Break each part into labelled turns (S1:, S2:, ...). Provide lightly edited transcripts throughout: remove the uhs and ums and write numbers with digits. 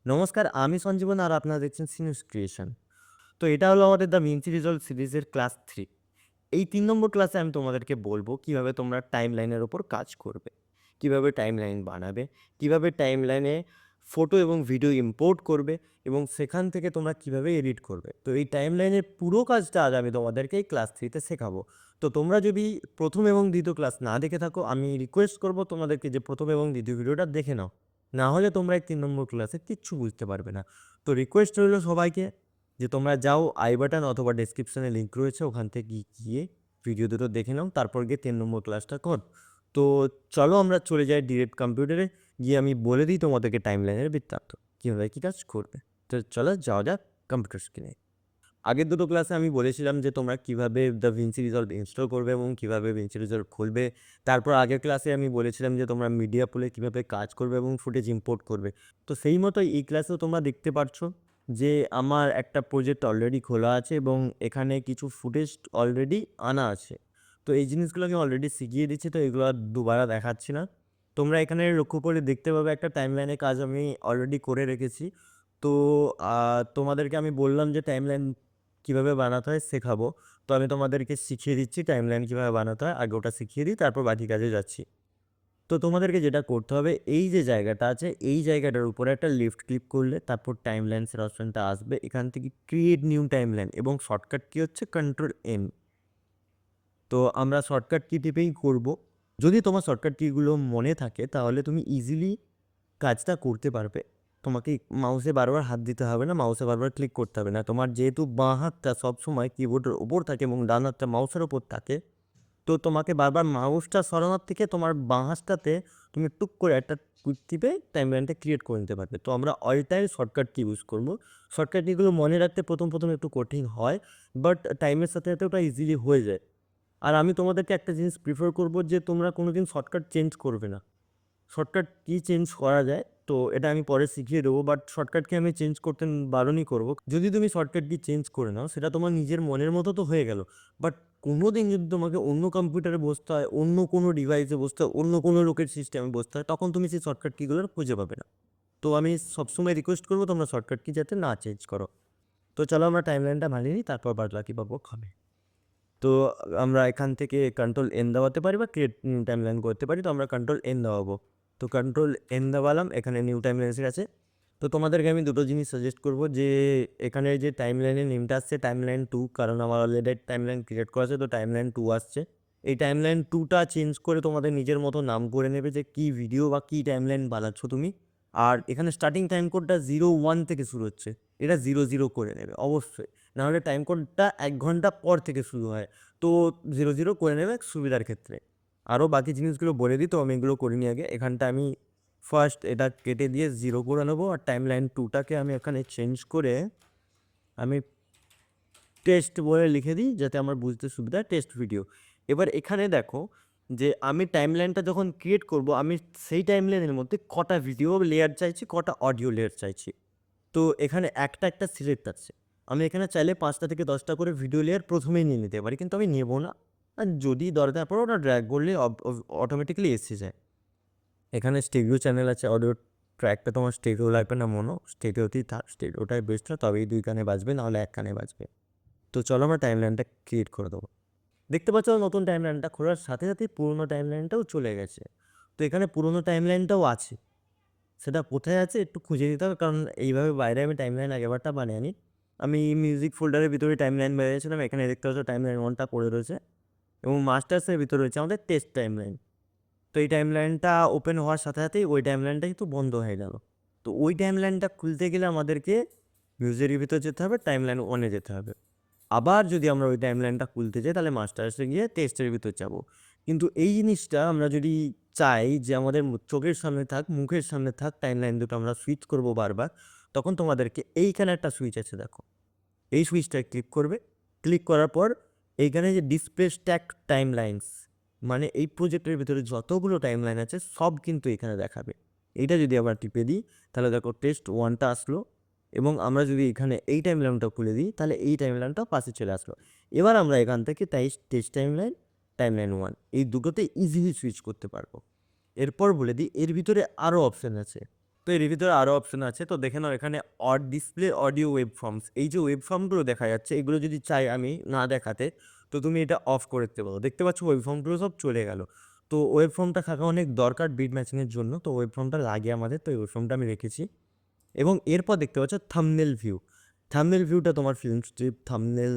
S1: নমস্কার, আমি সঞ্জীবন আর আপনারা দেখছেন সিনিউস ক্রিয়েশন। তো এটা হলো আমাদের দ্য ভিঞ্চি রিজলভ সিরিজের ক্লাস 3। এই ৩ নম্বর ক্লাসে আমি তোমাদেরকে বলব কিভাবে তোমরা টাইমলাইনের উপর কাজ করবে। কিভাবে টাইমলাইন বানাবে, কিভাবে টাইমলাইনে ফটো এবং ভিডিও ইম্পোর্ট করবে এবং সেখান থেকে তোমরা কিভাবে এডিট করবে। তো এই টাইমলাইনের পুরো কাজটা আজ আমি তোমাদেরকে এই ক্লাস 3 তে শেখাবো। তো তোমরা যদি ১ম এবং ২য় ক্লাস না দেখে থাকো, আমি রিকোয়েস্ট করব তোমাদেরকে যে ১ম এবং ২য় ভিডিওটা দেখে নাও। না হলে তোমরা এই ৩ নম্বর ক্লাসে কিচ্ছু বুঝতে পারবে না। তো রিকোয়েস্ট রইল সবাইকে যে তোমরা যাও আই বাটন অথবা ডেসক্রিপশনে লিঙ্ক রয়েছে, ওখান থেকে গিয়ে ভিডিও দুটো দেখে নাও, তারপর গিয়ে ৩ নম্বর ক্লাসটা কর। তো চলো আমরা চলে যাই ডিরেক্ট কম্পিউটারে, গিয়ে আমি বলে দিই তোমাদেরকে টাইমলাইনের বৃত্তান্ত কীভাবে কী কাজ করবে। তো চলো যাওয়া যাক কম্পিউটার স্ক্রিনে। আগের দুটো ক্লাসে আমি বলেছিলাম যে তোমরা কিভাবে দ্য ভিঞ্চি রিজলভ ইনস্টল করবে এবং কিভাবে ভিঞ্চি রিজলভ খুলবে। তারপর আগের ক্লাসে আমি বলেছিলাম যে তোমরা মিডিয়া পুলে কিভাবে কাজ করবে এবং ফুটেজ ইম্পোর্ট করবে। তো সেই মতোই এই ক্লাসেও তোমরা দেখতে পাচ্ছ যে আমার একটা প্রজেক্ট অলরেডি খোলা আছে এবং এখানে কিছু ফুটেজ অলরেডি আনা আছে। তো এই জিনিসগুলো আমি অলরেডি শিখিয়ে দিচ্ছি, তো এগুলো আর দুবারা দেখাচ্ছি না। তোমরা এখানে লক্ষ্য করে দেখতে পাবে একটা টাইমলাইনের কাজ আমি অলরেডি করে রেখেছি। তো তোমাদেরকে আমি বললাম যে টাইমলাইন কীভাবে বানাতে হয় শেখাবো। তো আমি তোমাদেরকে শিখিয়ে দিচ্ছি টাইমলাইন কীভাবে বানাতে হয়। আগে ওটা শিখিয়ে দিই, তারপর বাকি কাজে যাচ্ছি। তো তোমাদেরকে যেটা করতে হবে, এই যে জায়গাটা আছে এই জায়গাটার উপরে একটা লেফট ক্লিক করলে তারপর টাইমলাইন্সের অপশনটা আসবে। এখান থেকে ক্রিয়েট নিউ টাইমলাইন এবং শর্টকাট কী হচ্ছে কন্ট্রোল এম। তো আমরা শর্টকাট কি টিপেই করব। যদি তোমার শর্টকাট কিগুলো মনে থাকে তাহলে তুমি ইজিলি কাজটা করতে পারবে। তোমাকে মাউসে বারবার হাত দিতে হবে না, মাউসে বারবার ক্লিক করতে হবে না। তোমার যেহেতু বাঁ হাতটা সবসময় কিবোর্ডের ওপর থাকে এবং ডান হাতটা মাউসের ওপর থাকে, তো তোমাকে বারবার মাউসটা সরানোর থেকে তোমার বাঁ হাতটাতে তুমি টুক করে একটা কুইক টিপে টাইমলাইনটা ক্রিয়েট করে নিতে পারবে। তো আমরা all time shortcut key use করবো। শর্টকাট কিগুলো মনে রাখতে প্রথম একটু কঠিন হয়, বাট টাইমের সাথে সাথে ওটা ইজিলি হয়ে যায়। আর আমি তোমাদেরকে একটা জিনিস প্রিফার করব যে তোমরা কোনোদিন শর্টকাট চেঞ্জ করবে না। শর্টকাট কি চেঞ্জ করা যায় তো এটা আমি পরে শিখিয়ে দেবো, বাট শর্টকাটকে আমি চেঞ্জ করতে বারণই করবো। যদি তুমি শর্টকাট কি চেঞ্জ করে নাও সেটা তোমার নিজের মনের মতো তো হয়ে গেল, বাট কোনো দিন যদি তোমাকে অন্য কম্পিউটারে বসতে হয়, অন্য কোনো ডিভাইসে বসতে হয়, অন্য কোনো লোকের সিস্টেমে বসতে হয়, তখন তুমি সেই শর্টকাট কিগুলো খুঁজে পাবে না। তো আমি সবসময় রিকোয়েস্ট করবো তোমরা শর্টকাট কি যাতে না চেঞ্জ করো। তো চলো আমরা টাইমলাইনটা বানিয়ে নিই, তারপর বাদ বাকি পাবো খাবে। তো আমরা এখান থেকে কন্ট্রোল এন দাবাতে পারি বা ক্রিয়েট নিউ টাইমলাইন করতে পারি। তো আমরা কন্ট্রোল এন দাবাবো। তো কন্ট্রোল এন দাবালাম, এখানে নিউ টাইমলাইন এসে গেছে। তো তোমাদেরকে আমি দুটো জিনিস সাজেস্ট করব যে এখানে যে টাইমলাইনের নেমটা আসছে টাইমলাইন 2, কারণ আমার অলরেডি টাইমলাইন ক্রিয়েট করা আছে, তো টাইমলাইন 2 আসছে। এই টাইমলাইন 2টা চেঞ্জ করে তোমাদের নিজের মতো নাম করে নেবে যে কী ভিডিও বা কী টাইমলাইন বানাচ্ছ তুমি। আর এখানে স্টার্টিং টাইম কোডটা 01 থেকে শুরু হচ্ছে, এটা 00 করে নেবে অবশ্যই। নাহলে টাইম কোডটা 1 ঘন্টা পর থেকে শুরু হয়। তো 00 করে নেবে সুবিধার ক্ষেত্রে। আরও বাকি জিনিসগুলো বলে দিই, তো আমি এগুলো করিনি আগে। এখানটা আমি ফার্স্ট এটা কেটে দিয়ে 0 করে নেবো, আর টাইমলাইন 2টাকে আমি এখানে চেঞ্জ করে আমি টেস্ট বলে লিখে দিই যাতে আমার বুঝতে সুবিধা হয়, টেস্ট ভিডিও। এবার এখানে দেখো যে আমি টাইমলাইনটা যখন ক্রিয়েট করব, আমি সেই টাইমলাইনের মধ্যে কটা ভিডিও লেয়ার চাইছি, কটা অডিও লেয়ার চাইছি। তো এখানে একটা সিলেক্ট আছে। আমি এখানে চাইলে 5টা থেকে 10টা করে ভিডিও লেয়ার প্রথমেই নিয়ে নিতে পারি, কিন্তু আমি নেব না। আর যদি দরকার পড়ে ওটা ড্র্যাগ করলে অটোমেটিক্যালি এসে যায়। এখানে স্টেরিও চ্যানেল আছে, অডিও ট্র্যাকটা তোমার স্টেরিও লাগবে না মোনো, স্টেরিওতেই থাক, স্টেরিওটাই বেস্ট হয়, তবেই 2 কানে বাজবে, নাহলে 1 কানে বাজবে। তো চলো আমরা টাইমলাইনটা ক্রিয়েট করে দেবো। দেখতে পাচ্ছ নতুন টাইমলাইনটা খোলার সাথে সাথেই পুরোনো টাইমলাইনটাও চলে গেছে। তো এখানে পুরোনো টাইমলাইনটাও আছে, সেটা কোথায় আছে একটু খুঁজে দিতে হবে, কারণ এইভাবে বাইরে আমি টাইমলাইন আগেরবারটা বানিয়ে আমি মিউজিক ফোল্ডারের ভিতরে টাইমলাইন বানিয়েছিলাম। এখানে দেখতে পাচ্ছ টাইমলাইন 1টা পড়ে রয়েছে এবং মাস্টার্সের ভিতরে রয়েছে আমাদের টেস্ট টাইমলাইন। তো এই টাইমলাইনটা ওপেন হওয়ার সাথে সাথেই ওই টাইমলাইনটা কিন্তু বন্ধ হয়ে গেল। তো ওই টাইমলাইনটা খুলতে গেলে আমাদেরকে মিউজিকের ভিতর যেতে হবে, টাইমলাইন 1-এ যেতে হবে। আবার যদি আমরা ওই টাইমলাইনটা খুলতে চাই তাহলে মাস্টার্সে গিয়ে টেস্টের ভিতর যাব। কিন্তু এই জিনিসটা আমরা যদি চাই যে আমাদের চোখের সামনে থাক, মুখের সামনে থাক, টাইমলাইন দুটো আমরা সুইচ করব বারবার, তখন তোমাদেরকে এইখানে একটা সুইচ আছে দেখো, এই সুইচটায় ক্লিক করবে। ক্লিক করার পর এইখানে যে ডিসপ্লে স্ট্যাক টাইমলাইন্স, মানে এই প্রজেক্টের ভিতরে যতগুলো টাইমলাইন আছে সব কিন্তু এখানে দেখাবে। এইটা যদি আবার টিপে দিই তাহলে দেখো টেস্ট 1টা আসলো, এবং আমরা যদি এখানে এই টাইমলাইনটা খুলে দিই তাহলে এই টাইমলাইনটা পাশে চলে আসলো। এবার আমরা এখান থেকে টেস্ট টাইমলাইন, টাইমলাইন 1 এই দুটোতে ইজিলি সুইচ করতে পারবো। এরপর বলে দিই এর ভিতরে আরও অপশান আছে। তো এর ভিতরে আরও অপশন আছে, তো দেখে নাও এখানে ডিসপ্লে অডিও ওয়েব ফর্মস, এই যে ওয়েব ফর্মগুলো দেখা যাচ্ছে এগুলো যদি চাই আমি না দেখাতে, তো তুমি এটা অফ করে দিতে পারো। দেখতে পাচ্ছ ওয়েব ফর্মগুলো সব চলে গেল। তো ওয়েব ফর্মটা থাকা অনেক দরকার বিট ম্যাচিংয়ের জন্য, তো ওয়েব ফর্মটা লাগে আমাদের, তো এই ওয়েব ফর্মটা আমি রেখেছি। এবং এরপর দেখতে পাচ্ছ থাম্বনেল ভিউ। থাম্বনেল ভিউটা তোমার ফিল্ম স্ট্রিপ থাম্বনেল,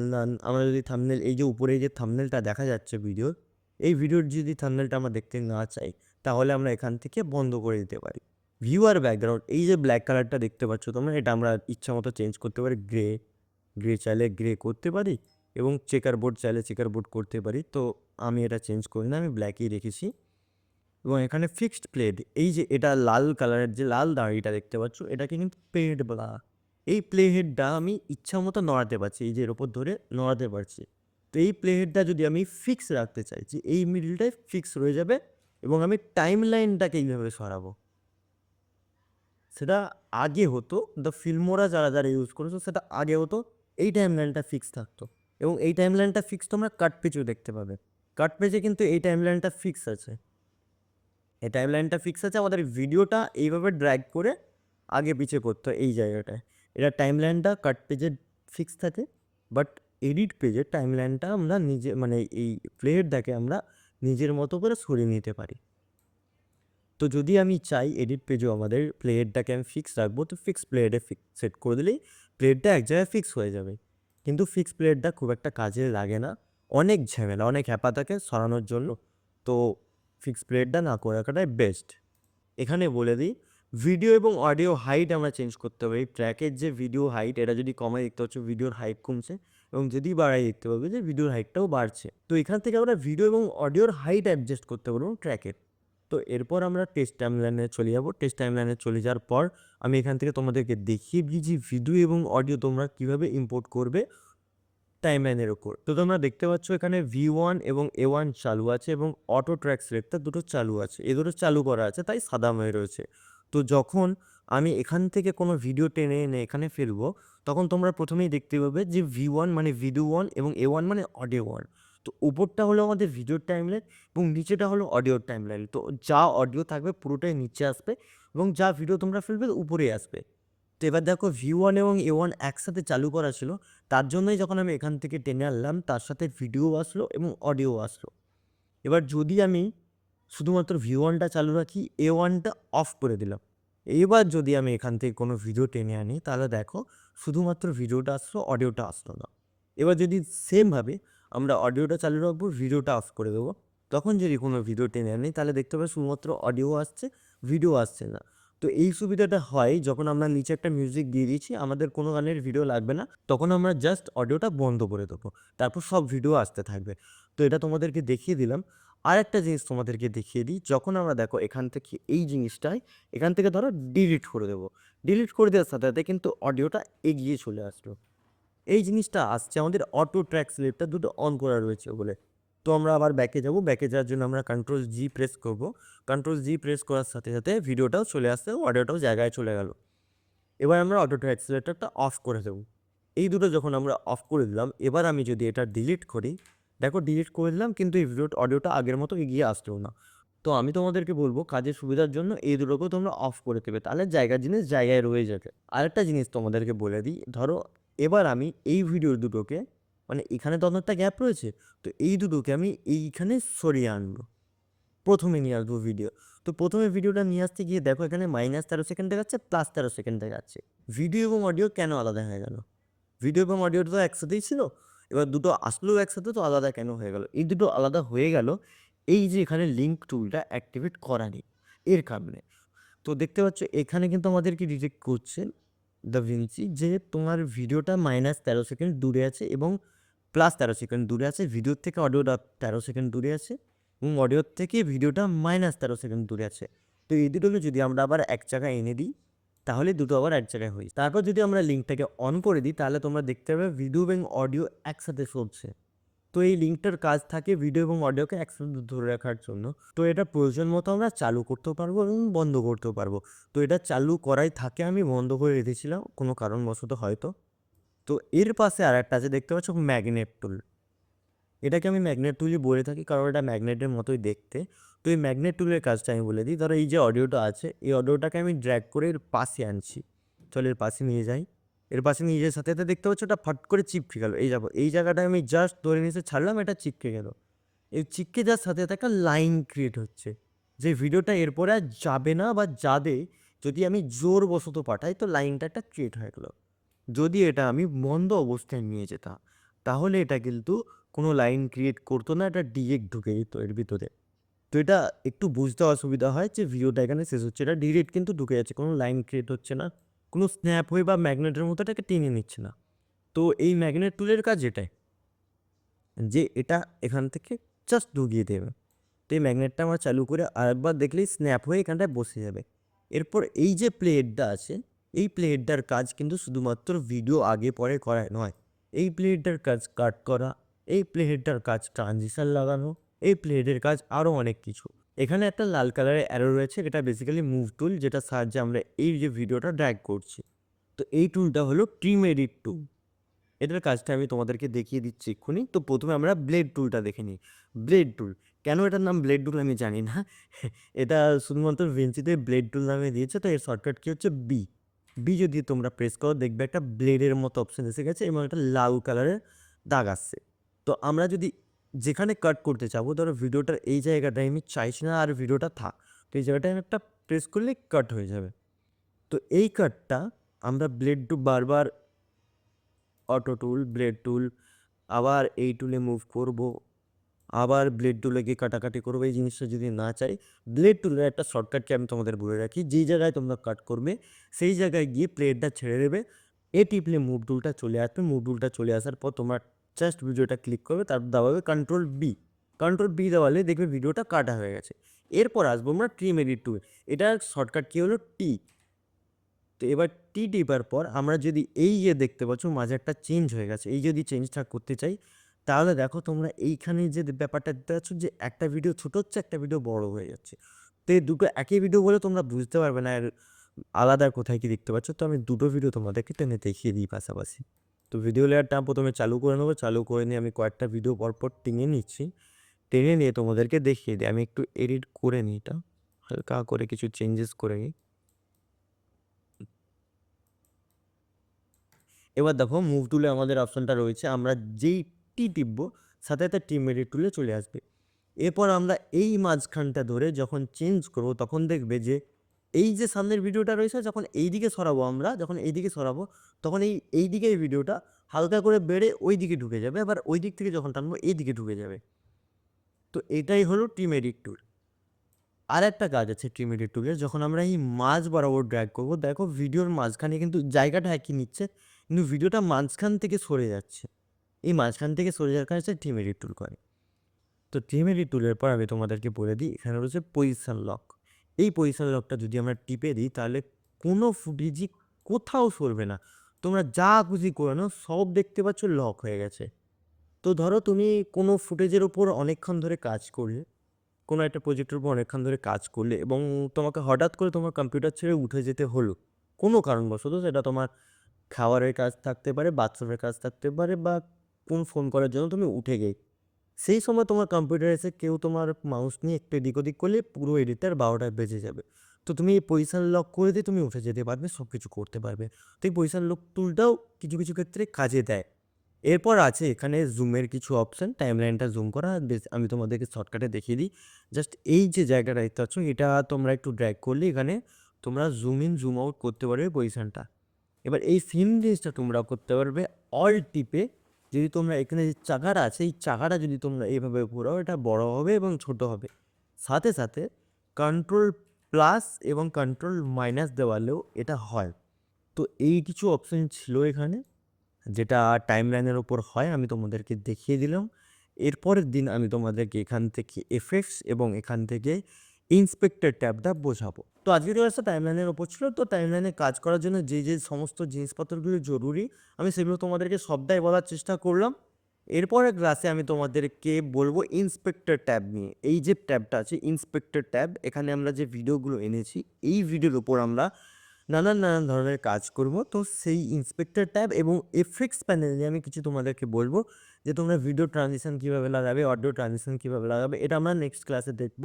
S1: আমরা যদি থাম্বনেল, এই যে উপরে যে থাম্বনেলটা দেখা যাচ্ছে ভিডিওর, এই ভিডিওর যদি থাম্বনেলটা আমরা দেখতে না চাই তাহলে আমরা এখান থেকে বন্ধ করে দিতে পারি। ভিউ আর ব্যাকগ্রাউন্ড, এই যে ব্ল্যাক কালারটা দেখতে পাচ্ছ তোমরা, এটা আমরা ইচ্ছা মতো চেঞ্জ করতে পারি। গ্রে চাইলে গ্রে করতে পারি, এবং চেকার বোর্ড চাইলে চেকার বোর্ড করতে পারি। তো আমি এটা চেঞ্জ করি না, আমি ব্ল্যাকই রেখেছি। এবং এখানে ফিক্সড প্লেড, এই যে এটা লাল কালারের যে লাল দাড়িটা দেখতে পাচ্ছ, এটাকে কিন্তু প্লেড বলা। এই প্লে হেডটা আমি ইচ্ছা মতো নড়াতে পারছি, এই যে এর ওপর ধরে নড়াতে পারছি। তো এই প্লে হেডটা যদি আমি ফিক্স রাখতে চাই, যে এই মিডলটায় ফিক্স রয়ে যাবে, এবং আমি টাইম লাইনটাকে এইভাবে সরাবো, সেটা আগে হতো দ্য ফিল্মোরা যারা যারা ইউজ করেছো সেটা আগে হতো, এই টাইম লাইনটা ফিক্স থাকতো। এবং এই টাইম লাইনটা ফিক্স তোমরা কাট পেজেও দেখতে পাবে। কাট পেজে কিন্তু এই টাইম লাইনটা ফিক্স আছে, এই টাইম লাইনটা ফিক্স আছে। আমাদের ভিডিওটা এইভাবে ড্র্যাগ করে আগে পিছে করতে হয় এই জায়গাটায়। এটা টাইম লাইনটা কাট পেজে ফিক্স থাকে, বাট এডিট পেজের টাইম লাইনটা আমরা নিজে, মানে এই প্লেহেডটাকে আমরা নিজের মতো করে সরিয়ে নিতে পারি। তো যদি আমি চাই এডিট পেজেও আমাদের প্লেহেডটাকে আমি ফিক্স রাখবো, তো ফিক্স প্লেহেডে সেট করে দিলেই প্লেহেডটা এক জায়গায় ফিক্স হয়ে যাবে। কিন্তু ফিক্স প্লেহেডটা খুব একটা কাজে লাগে না, অনেক ঝামেলা, অনেক হ্যাপা থাকে সরানোর জন্য। তো ফিক্স প্লেহেডটা না করে রাখাটাই বেস্ট। এখানে বলে দিই, ভিডিও এবং অডিও হাইট আমরা চেঞ্জ করতে পারি। ট্র্যাকের যে ভিডিও হাইট, এটা যদি কমায় দেখতে পাচ্ছ ভিডিওর হাইট কমছে, এবং যদি বাড়াই দেখতে পাবে যে ভিডিওর হাইটটাও বাড়ছে। তো এখান থেকে আমরা ভিডিও এবং অডিওর হাইট অ্যাডজাস্ট করতে পারবো ট্র্যাকের। তো এরপর আমরা টেস্ট টাইমলাইনে চলে যাব। টেস্ট টাইমলাইনে চলে যাওয়ার পর আমি এখান থেকে তোমাদেরকে দেখিয়ে দিই যে ভিডিও এবং অডিও তোমরা কীভাবে ইম্পোর্ট করবে টাইমলাইনের ওপর। তো তোমরা দেখতে পাচ্ছ এখানে V1 এবং A1 চালু আছে, এবং অটো ট্র্যাক সিলেক্টর দুটো চালু আছে, এ দুটো চালু করা আছে তাই সাদা হয়ে রয়েছে। তো যখন আমি এখান থেকে কোনো ভিডিও টেনে এনে এখানে ফেলবো, তখন তোমরা প্রথমেই দেখতে পাবে যে V1 মানে ভিডিও 1 এবং A1 মানে অডিও 1। তো উপরটা হলো আমাদের ভিডিওর টাইমলাইন, এবং নিচেটা হলো অডিওর টাইমলাইন। তো যা অডিও থাকবে পুরোটাই নিচে আসবে, এবং যা ভিডিও তোমরা ফেলবে উপরেই আসবে। তো এবার দেখো V1 এবং A1 একসাথে চালু করা ছিল, তার জন্যই যখন আমি এখান থেকে টেনে আনলাম তার সাথে ভিডিও আসলো এবং অডিও আসলো। এবার যদি আমি শুধুমাত্র V1টা চালু রাখি, A1টা অফ করে দিলাম, এবার যদি আমি এখান থেকে কোনো ভিডিও টেনে আনি তাহলে দেখো শুধুমাত্র ভিডিওটা আসলো, অডিওটা আসলো না। এবার যদি সেমভাবে আমরা অডিওটা চালু রাখবো, ভিডিওটা অফ করে দেবো, তখন যদি কোনো ভিডিও টেনে আনি তাহলে দেখতে পাবে শুধুমাত্র অডিও আসছে, ভিডিও আসছে না। তো এই সুবিধাটা হয় যখন আমরা নিচে একটা মিউজিক দিয়ে দিয়েছি, আমাদের কোনো গানের ভিডিও লাগবে না, তখন আমরা জাস্ট অডিওটা বন্ধ করে দেবো, তারপর সব ভিডিও আসতে থাকবে। তো এটা তোমাদেরকে দেখিয়ে দিলাম। আর একটা জিনিস তোমাদেরকে দেখিয়ে দিই, যখন আমরা দেখো এখান থেকে এই জিনিসটাই এখান থেকে ধরো ডিলিট করে দেবো, ডিলিট করে দেওয়ার সাথে সাথে কিন্তু অডিওটা এগিয়ে চলে আসলো। এই জিনিসটা আসছে আমাদের অটো ট্র্যাক সিলেক্টর দুটো অন করা রয়েছে বলে। তো আমরা আবার ব্যাকে যাব, ব্যাকে যাওয়ার জন্য আমরা Ctrl+G প্রেস করব। Ctrl+G প্রেস করার সাথে সাথে ভিডিওটাও চলে আসছে, অডিওটাও জায়গায় চলে গেল। এবার আমরা অটো ট্র্যাক সিলেক্টরটা অফ করে দেবো। এই দুটো যখন আমরা অফ করে দিলাম, এবার আমি যদি এটা ডিলিট করি, দেখো ডিলিট করে দিলাম কিন্তু এই অডিওটা আগের মতো এগিয়ে আসলো না। তো আমি তোমাদেরকে বলবো কাজের সুবিধার জন্য এই দুটোকেও তোমরা অফ করে দেবে, তাহলে জায়গার জিনিস জায়গায় রয়ে যাবে। আরেকটা জিনিস তোমাদেরকে বলে দিই, ধরো এবার আমি এই ভিডিও দুটোকে, মানে এখানে তো অনেকটা গ্যাপ রয়েছে, তো এই দুটোকে আমি এইখানে সরিয়ে আনবো, প্রথমে নিয়ে আসবো ভিডিও। তো প্রথমে ভিডিওটা নিয়ে আসতে গিয়ে দেখো এখানে -13 সেকেন্ড দেখাচ্ছে, +13 সেকেন্ড দেখাচ্ছে। ভিডিও এবং অডিও কেন আলাদা হয়ে গেল? ভিডিও এবং অডিওটা তো একসাথেই ছিল, এবার দুটো আসলেও একসাথে, তো আলাদা কেন হয়ে গেল? এই দুটো আলাদা হয়ে গেল এই যে এখানে লিঙ্ক টুলটা অ্যাক্টিভেট করা নেই, এর কারণে। তো দেখতে পাচ্ছ এখানে কিন্তু আমাদেরকে ডিটেক্ট করছে দাভিন্সি যে তোমার ভিডিওটা -13 সেকেন্ড দূরে আছে এবং +13 সেকেন্ড দূরে আছে, ভিডিওর থেকে অডিওটা 13 সেকেন্ড দূরে আছে, এবং অডিওর থেকে ভিডিওটা -13 সেকেন্ড দূরে আছে। তো এই দুটোকে যদি আমরা আবার এক জায়গায় এনে দিই, তাহলে দুটো আবার এক জায়গায় হয়ে যায়। তারপর যদি আমরা লিঙ্কটাকে অন করে দিই, তাহলে তোমরা দেখতে পাবে ভিডিও এবং অডিও একসাথে চলছে। তো এই লিঙ্কটার কাজ থাকে ভিডিও এবং অডিওকে একসাথে ধরে রাখার জন্য। তো এটা প্রয়োজন মতো আমরা চালু করতেও পারবো এবং বন্ধ করতেও পারবো। তো এটা চালু করাই থাকে, আমি বন্ধ করে রেখেছিলাম কোনো কারণবশত হয়তো। তো এর পাশে আর একটা আছে দেখতে পাচ্ছ ম্যাগনেট টুল। এটাকে আমি ম্যাগনেট টুলই বলে থাকি, কারণ এটা ম্যাগনেটের মতোই দেখতে। তো এই ম্যাগনেট টুলের কাজটা আমি বলে দিই। ধরো এই যে অডিওটা আছে, এই অডিওটাকে আমি ড্র্যাগ করে এর পাশে আনছি। চলো এর পাশে নিয়ে যাই। এর পাশে নিয়ে যাওয়ার সাথে সাথে দেখতে পাচ্ছ ওটা ফট করে চিপকে গেল। এই যাবো, এই জায়গাটায় আমি জাস্ট ধরে নিচে ছাড়লাম, এটা চিপকে গেল। এই চিপকে যাওয়ার সাথে সাথে একটা লাইন ক্রিয়েট হচ্ছে, যে ভিডিওটা এরপরে আর যাবে না, বা যাবে যদি আমি জোরবশত পাঠাই তো লাইনটা একটা ক্রিয়েট হয়ে গেলো। যদি এটা আমি বন্ধ অবস্থায় নিয়ে যেতাম তাহলে এটা কিন্তু কোনো লাইন ক্রিয়েট করতো না, এটা ডিরেক্ট ঢুকে যেত এর ভিতরে। তো এটা একটু বুঝতে অসুবিধা হয় যে ভিডিওটা এখানে শেষ হচ্ছে, এটা ডিরেক্ট কিন্তু ঢুকে যাচ্ছে, কোনো লাইন ক্রিয়েট হচ্ছে না, কোনো স্ন্যাপ হয়ে বা ম্যাগনেটের মতো এটাকে টেনে নিচ্ছে না। তো এই ম্যাগনেট টুলের কাজ এটাই, যে এটা এখান থেকে জাস্ট ঢুকিয়ে দেবে। তো এই ম্যাগনেটটা আমরা চালু করে আরেকবার দেখলেই স্ন্যাপ হয়ে এখানটায় বসে যাবে। এরপর এই যে প্লে হেডটা আছে, এই প্লে হেডটার কাজ কিন্তু শুধুমাত্র ভিডিও আগে পরে করা নয়। এই প্লে হেডটার কাজ কাট করা, এই প্লে হেডটার কাজ ট্রানজিশন লাগানো, এই প্লে হেডের কাজ আরও অনেক কিছু। এখানে একটা লাল কালারের অ্যারো রয়েছে, এটা বেসিক্যালি মুভ টুল, যেটা সাহায্যে আমরা এই যে ভিডিওটা ড্র্যাগ করছি। তো এই টুলটা হলো ট্রিম এডিট টুল। এটার কাজটা আমি তোমাদেরকে দেখিয়ে দিচ্ছি এক্ষুনি। তো প্রথমে আমরা ব্লেড টুলটা দেখে নিই। ব্লেড টুল, কেন এটার নাম ব্লেড টুল আমি জানি না। এটা শুধুমাত্র ভিনসিতে ব্লেড টুল নামে দিয়েছে। তো এর শর্টকাট কী হচ্ছে বি। বি যদি তোমরা প্রেস করো দেখবে একটা ব্লেডের মতো অপশান এসে গেছে এবং একটা লাল কালারের দাগ আসছে। তো আমরা যদি যেখানে কাট করতে চাবো, ধরো ভিডিওটার এই জায়গাটায় আমি চাইছি না আর ভিডিওটা থাক, তো এই জায়গাটায় আমি একটা প্রেস করলে কাট হয়ে যাবে। তো এই কাটটা আমরা ব্লেড টু বারবার অটো টুল, ব্লেড টুল, আবার এই টুলে মুভ করব, আবার ব্লেড টুলে গিয়ে কাটাকাটি করবো। এই জিনিসটা যদি না চাই, ব্লেড টুলের একটা শর্টকাটকে আমি তোমাদের বলে রাখি। যেই জায়গায় তোমরা কাট করবে সেই জায়গায় গিয়ে প্লেটটা ছেড়ে দেবে, এ টিপলে মুভ টুলটা চলে আসবে। মুভ টুলটা চলে আসার পর তোমরা জাস্ট ভিডিওটা ক্লিক করবে, তারপর দাবাবে কন্ট্রোল বি। কন্ট্রোল বি দেওয়ালে দেখবে ভিডিওটা কাটা হয়ে গেছে। এরপর আসবো আমরা ট্রিম এডিট টুল। এটার শর্টকাট কী হলো টি। তো এবার টি টিপার পর আমরা যদি এই যে দেখতে পাচ্ছ মাঝে একটা চেঞ্জ হয়ে গেছে, এই যদি চেঞ্জটা করতে চাই তাহলে দেখো তোমরা এইখানে যে ব্যাপারটা দেখতে পাচ্ছ যে একটা ভিডিও ছোটো হচ্ছে, একটা ভিডিও বড় হয়ে যাচ্ছে। তো এই দুটো একই ভিডিও বলে তোমরা বুঝতে পারবে না এর আলাদা কোথায় কি দেখতে পাচ্ছ। তো আমি দুটো ভিডিও তোমাদেরকে টেনে দেখিয়ে দিই পাশাপাশি। তো ভিডিও লেয়ারটা প্রথমে চালু করে নেবো, চালু করে নিয়ে আমি কয়েকটা ভিডিও পরপর টেনে নিচ্ছি। টেনে নিয়ে তোমাদেরকে দেখিয়ে দিই। আমি একটু এডিট করে নিই, এটা হালকা করে কিছু চেঞ্জেস করে নিই। এবার দেখো মুভ টুলে আমাদের অপশানটা রয়েছে, আমরা যেই টি টিপবো সাথে সাথে টিম এডিট টুলে চলে আসবে। এরপর আমরা এই মাঝখানটা ধরে যখন চেঞ্জ করবো তখন দেখবে যে এই যে সামনের ভিডিওটা রয়েছে যখন এই দিকে সরাবো, আমরা যখন এই দিকে সরাবো তখন এই দিকে এই ভিডিওটা হালকা করে বেড়ে ওই দিকে ঢুকে যাবে, আবার ওই দিক থেকে যখন টানবো এই দিকে ঢুকে যাবে। তো এটাই হলো টিম এডিট টুল। আর একটা কাজ আছে ট্রিম এডিট টুলের, যখন আমরা এই মাঝ বরাবর ড্র্যাগ করবো দেখো ভিডিওর মাঝখানে কিন্তু জায়গাটা একই নিচ্ছে, কিন্তু ভিডিওটা মাঝখান থেকে সরে যাচ্ছে। এই মাঝখান থেকে সরে যাওয়ার কাজটা ট্রিম এডিট টুল করে। তো ট্রিম এডিট টুলের পর আমি তোমাদেরকে বলে দিই, এখানে রয়েছে পজিশন লক। এই পজিশন লকটা যদি আমরা টিপে দিই তাহলে কোনো ফুটেজই কোথাও সরবে না। তোমরা যা খুশি করে নাও সব দেখতে পাচ্ছ লক হয়ে গেছে। তো ধরো তুমি কোনো ফুটেজের ওপর অনেকক্ষণ ধরে কাজ করলে, কোনো একটা প্রজেক্টের উপর অনেকক্ষণ ধরে কাজ করলে এবং তোমাকে হঠাৎ করে তোমার কম্পিউটার ছেড়ে উঠে যেতে হলো কোনো কারণবশত, সেটা তোমার খাবারের কাজ থাকতে পারে, বাথরুমের কাজ থাকতে পারে, বা কোন ফোন করার জন্য তুমি উঠে গেই, সেই সময় তোমার কম্পিউটার এসে কেউ তোমার মাউস নিয়ে একটু এদিক ওদিক করলে পুরো এডিটার 12টায় বেজে যাবে। তো তুমি এই পজিশন লক করে দিয়ে তুমি উঠে যেতে পারবে, সব কিছু করতে পারবে। তো এই পজিশন লক টুলটাও কিছু কিছু ক্ষেত্রে কাজে দেয়। এরপর আছে এখানে জুমের কিছু অপশান, টাইমলাইনটা জুম করা, আমি তোমাদেরকে শর্টকাটে দেখিয়ে দিই। জাস্ট এই যে জায়গাটা দেখতে পাচ্ছ এটা তোমরা একটু ড্র্যাগ করলে এখানে তোমরা জুম ইন জুম আউট করতে পারবে পজিশানটা। এবার এই সেম জিনিসটা তোমরা করতে পারবে অল টিপে। যদি তোমরা এখানে যে চাকাটা আছে এই চাকাটা যদি তোমরা এইভাবে ঘোরাও এটা বড় হবে এবং ছোট হবে। সাথে সাথে কন্ট্রোল প্লাস এবং কন্ট্রোল মাইনাস দেওয়ালেও এটা হয়। তো এই কিছু অপশান ছিল এখানে যেটা টাইমলাইনের ওপর হয়, আমি তোমাদেরকে দেখিয়ে দিলাম। এরপরের দিন আমি তোমাদেরকে এখান থেকে এফেক্টস এবং এখান থেকে ইন্সপেক্টর ট্যাবটা বোঝাবো। তো আজকের ক্লাসটা টাইমলাইনের ওপর ছিল। তো টাইমলাইনে কাজ করার জন্য যে যে সমস্ত জিনিসপত্রগুলো জরুরি আমি সেগুলো তোমাদেরকে সবটাই বলার চেষ্টা করলাম। এরপরের ক্লাসে আমি তোমাদেরকে বলবো ইন্সপেক্টর ট্যাব নিয়ে। এই যে ট্যাবটা আছে ইন্সপেক্টর ট্যাব, এখানে আমরা যে ভিডিওগুলো এনেছি এই ভিডিওর উপর আমরা নানান ধরনের কাজ করব। তো সেই ইন্সপেক্টর ট্যাব এবং এফেক্টস প্যানেল নিয়ে আমি কিছু তোমাদেরকে বলব যে তোমরা ভিডিও ট্রানজিশন কীভাবে লাগাবে, অডিও ট্রানজিশন কীভাবে লাগাবে, এটা আমরা নেক্সট ক্লাসে দেখব।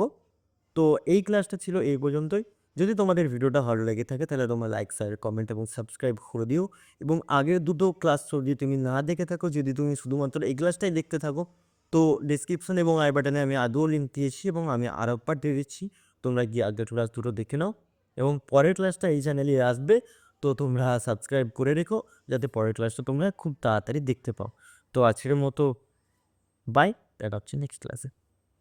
S1: তো এই ক্লাসটা ছিল এই পর্যন্তই। যদি তোমাদের ভিডিওটা ভালো লেগে থাকে তাহলে তোমরা লাইক, শেয়ার, কমেন্ট এবং সাবস্ক্রাইব করে দিও। এবং আগের দুটো ক্লাস যদি তুমি না দেখে থাকো, যদি তুমি শুধুমাত্র এই ক্লাসটাই দেখতে থাকো, তো ডেসক্রিপশন এবং আই বাটনে আমি আদৌ লিঙ্ক দিয়েছি এবং আমি আরও একবার দিয়ে দিচ্ছি, তোমরা গিয়ে আগের ক্লাস দুটো দেখে নাও। এবং পরের ক্লাসটা এই চ্যানেলে আসবে, তো তোমরা সাবস্ক্রাইব করে রেখো যাতে পরের ক্লাসটা তোমরা খুব তাড়াতাড়ি দেখতে পাও। তো আজকের মতো বাই, দেখা হচ্ছে নেক্সট ক্লাসে।